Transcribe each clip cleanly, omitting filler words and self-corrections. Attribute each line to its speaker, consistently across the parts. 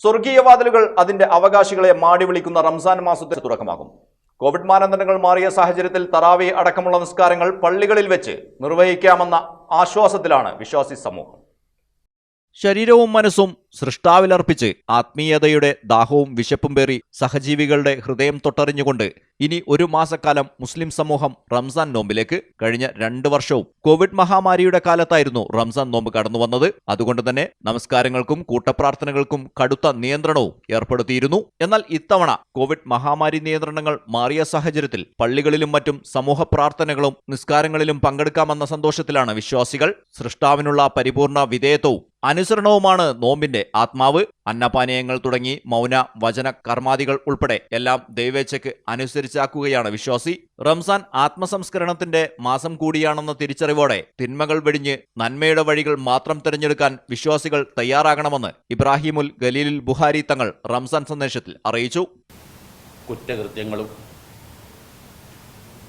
Speaker 1: സ്വർഗീയവാതിലുകൾ അതിന്റെ അവകാശികളെ മാടി വിളിക്കുന്ന റംസാൻ മാസത്തിന് തുടക്കമാകും. കോവിഡ് മാനദണ്ഡങ്ങൾ മാറിയ സാഹചര്യത്തിൽ തറാവി അടക്കമുള്ള നിസ്കാരങ്ങൾ പള്ളികളിൽ വെച്ച് നിർവഹിക്കാമെന്ന ആശ്വാസത്തിലാണ് വിശ്വാസി സമൂഹം. ശരീരവും മനസ്സും സൃഷ്ടാവിലർപ്പിച്ച് ആത്മീയതയുടെ ദാഹവും വിശപ്പും പേറി സഹജീവികളുടെ ഹൃദയം തൊട്ടറിഞ്ഞുകൊണ്ട് ഇനി ഒരു മാസക്കാലം മുസ്ലിം സമൂഹം റംസാൻ നോമ്പിലേക്ക്. കഴിഞ്ഞ 2 വർഷവും കോവിഡ് മഹാമാരിയുടെ കാലത്തായിരുന്നു റംസാൻ നോമ്പ് കടന്നുവന്നത്. അതുകൊണ്ട് തന്നെ നമസ്കാരങ്ങൾക്കും കൂട്ടപ്രാർത്ഥനകൾക്കും കടുത്ത നിയന്ത്രണവും ഏർപ്പെടുത്തിയിരുന്നു. എന്നാൽ ഇത്തവണ കോവിഡ് മഹാമാരി നിയന്ത്രണങ്ങൾ മാറിയ സാഹചര്യത്തിൽ പള്ളികളിലും മറ്റും സമൂഹ പ്രാർത്ഥനകളും നിസ്കാരങ്ങളിലും പങ്കെടുക്കാമെന്ന സന്തോഷത്തിലാണ് വിശ്വാസികൾ. സൃഷ്ടാവിനുള്ള പരിപൂർണ വിധേയത്വവും അനുസരണവുമാണ് നോമ്പിന്റെ ആത്മാവ്. അന്നപാനീയങ്ങൾ തുടങ്ങി മൗന വചന കർമാദികൾ ഉൾപ്പെടെ എല്ലാം ദൈവേച്ഛയ്ക്ക് അനുസരിച്ചാക്കുകയാണ് വിശ്വാസി. റംസാൻ ആത്മസംസ്കരണത്തിന്റെ മാസം കൂടിയാണെന്ന തിരിച്ചറിവോടെ തിന്മകൾ വെടിഞ്ഞ് നന്മയുടെ വഴികൾ മാത്രം തിരഞ്ഞെടുക്കാൻ വിശ്വാസികൾ തയ്യാറാകണമെന്ന് ഇബ്രാഹിമുൽ ഖലീലുൽ ബുഖാരി തങ്ങൾ റംസാൻ സന്ദേശത്തിൽ അറിയിച്ചു.
Speaker 2: കുറ്റകൃത്യങ്ങളും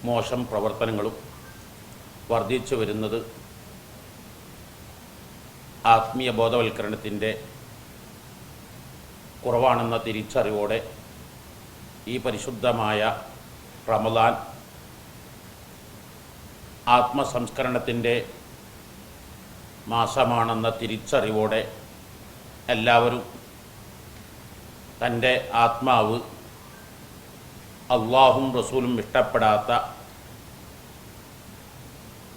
Speaker 2: മോശം പ്രവർത്തനങ്ങളും വർദ്ധിച്ചു വരുന്നത് ആത്മീയ ബോധവൽക്കരണത്തിൻ്റെ കുറവാണെന്ന തിരിച്ചറിവോടെ ഈ പരിശുദ്ധമായ റമദാൻ ആത്മസംസ്കരണത്തിൻ്റെ മാസമാണെന്ന തിരിച്ചറിവോടെ എല്ലാവരും തൻ്റെ ആത്മാവ് അള്ളാഹും റസൂലും ഇഷ്ടപ്പെടാത്ത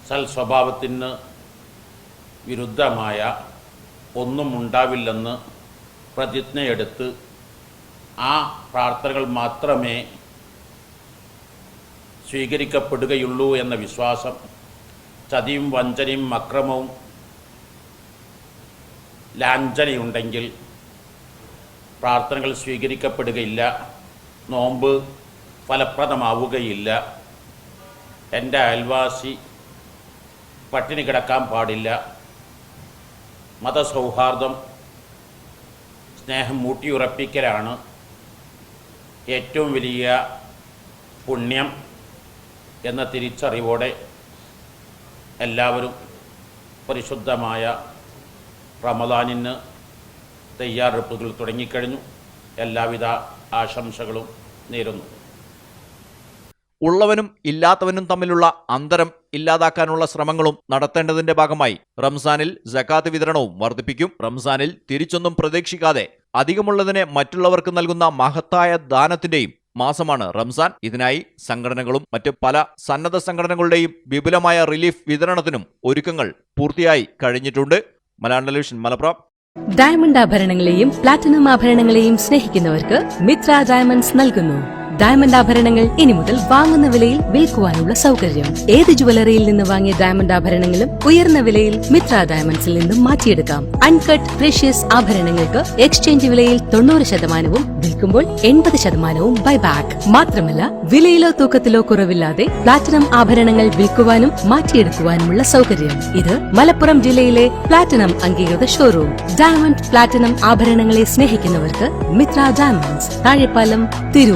Speaker 2: സൽസ്വഭാവത്തിന് വിരുദ്ധമായ ഒന്നും ഉണ്ടാവില്ലെന്ന് പ്രതിജ്ഞയെടുത്ത് ആ പ്രാർത്ഥനകൾ മാത്രമേ സ്വീകരിക്കപ്പെടുകയുള്ളൂ എന്ന വിശ്വാസം, ചതിയും വഞ്ചനയും അക്രമവും ലാഞ്ചനയുണ്ടെങ്കിൽ പ്രാർത്ഥനകൾ സ്വീകരിക്കപ്പെടുകയില്ല, നോമ്പ് ഫലപ്രദമാവുകയില്ല. എൻ്റെ അയൽവാസി പട്ടിണി കിടക്കാൻ പാടില്ല, മതസൗഹാർദ്ദം സ്നേഹം ഊട്ടിയുറപ്പിക്കലാണ് ഏറ്റവും വലിയ പുണ്യം എന്ന തിരിച്ചറിവോടെ എല്ലാവരും പരിശുദ്ധമായ റമദാനിന് തയ്യാറെടുപ്പുകൾ തുടങ്ങിക്കഴിഞ്ഞു. എല്ലാവിധ ആശംസകളും നേരുന്നു.
Speaker 1: ഉള്ളവനും ഇല്ലാത്തവനും തമ്മിലുള്ള അന്തരം ഇല്ലാതാക്കാനുള്ള ശ്രമങ്ങളും നടത്തേണ്ടതിന്റെ ഭാഗമായി റംസാനിൽ സകാത്ത് വിതരണവും വർദ്ധിപ്പിക്കും. റംസാനിൽ തിരിച്ചൊന്നും പ്രതീക്ഷിക്കാതെ അധികമുള്ളതിനെ മറ്റുള്ളവർക്ക് നൽകുന്ന മഹത്തായ ദാനത്തിന്റെയും മാസമാണ് റംസാൻ. ഇതിനായി സംഘടനകളും മറ്റ് പല സന്നദ്ധ സംഘടനകളുടെയും വിപുലമായ റിലീഫ് വിതരണത്തിനും ഒരുക്കങ്ങൾ പൂർത്തിയായി കഴിഞ്ഞിട്ടുണ്ട്. മലയാളം ടെലിവിഷൻ മലപ്പുറം.
Speaker 3: ഡയമണ്ട് ആഭരണങ്ങളെയും പ്ലാറ്റിനം ആഭരണങ്ങളെയും സ്നേഹിക്കുന്നവർക്ക് മിത്ര ഡയമണ്ട്സ് നൽകുന്നു ഡയമണ്ട് ആഭരണങ്ങൾ ഇനി മുതൽ വാങ്ങുന്ന വിലയിൽ വിൽക്കുവാനുള്ള സൗകര്യം. ഏത് ജുവലറിയിൽ നിന്ന് വാങ്ങിയ ഡയമണ്ട് ആഭരണങ്ങളും ഉയർന്ന വിലയിൽ മിത്ര ഡയമണ്ട്സിൽ നിന്നും മാറ്റിയെടുക്കാം. അൺകട്ട് പ്രഷ്യസ് ആഭരണങ്ങൾക്ക് എക്സ്ചേഞ്ച് വിലയിൽ 90%, വിൽക്കുമ്പോൾ 80% ബൈബാക്ക്. മാത്രമല്ല വിലയിലോ തൂക്കത്തിലോ കുറവില്ലാതെ പ്ലാറ്റിനം ആഭരണങ്ങൾ വിൽക്കുവാനും മാറ്റിയെടുക്കുവാനുമുള്ള സൗകര്യം. ഇത് മലപ്പുറം ജില്ലയിലെ പ്ലാറ്റിനം അംഗീകൃത ഷോറൂം. ഡയമണ്ട് പ്ലാറ്റിനം ആഭരണങ്ങളെ സ്നേഹിക്കുന്നവർക്ക് മിത്ര ഡയമണ്ട്സ്, താഴെപ്പാലം, തിരൂർ.